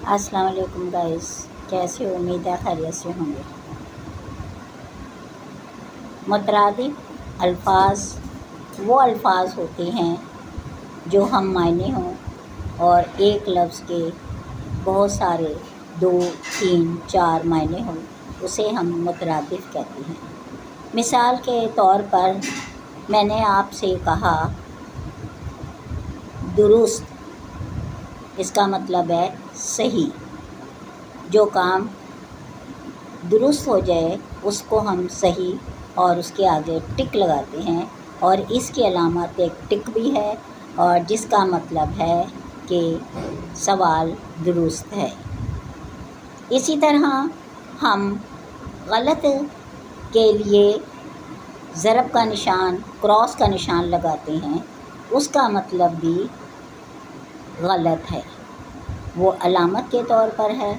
अस्सलाम वालेकुम गाइस, कैसे हो? उम्मीद है खैरियत से होंगे। मुतरादिफ अल्फाज वो अल्फाज होते हैं जो हम मायने हों और एक लफ्ज़ के बहुत सारे 2, 3, 4 मायने हों, उसे हम मुतरादिफ कहते हैं। मिसाल के तौर पर मैंने आपसे कहा दुरुस्त, इसका मतलब है सही। जो काम दुरुस्त हो जाए उसको हम सही और उसके आगे टिक लगाते हैं, और इसकी अलामत एक टिक भी है और जिसका मतलब है कि सवाल दुरुस्त है। इसी तरह हम गलत के लिए ज़रब का निशान, क्रॉस का निशान लगाते हैं, उसका मतलब भी गलत है। वो अलामत के तौर पर है।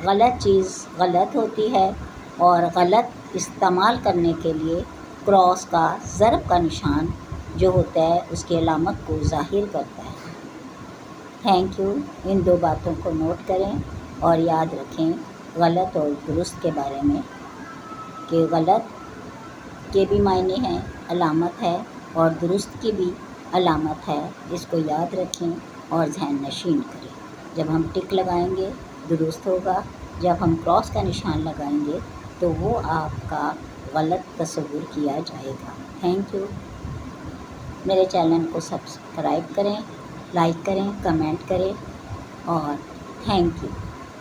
गलत चीज़ गलत होती है और गलत इस्तेमाल करने के लिए क्रॉस का, ज़रब का निशान जो होता है उसकी अलामत को ज़ाहिर करता है। Thank you. इन 2 बातों को नोट करें और याद रखें गलत और दुरुस्त के बारे में कि गलत के भी मायने हैं, अलामत है, और दुरुस्त की भी अलामत है। इसको याद रखें और ज़हन नशीन करें। जब हम टिक लगाएंगे दुरुस्त होगा, जब हम क्रॉस का निशान लगाएंगे तो वो आपका गलत तस्वुर किया जाएगा। Thank you. मेरे चैनल को सब्सक्राइब करें, लाइक करें, कमेंट करें और थैंक यू।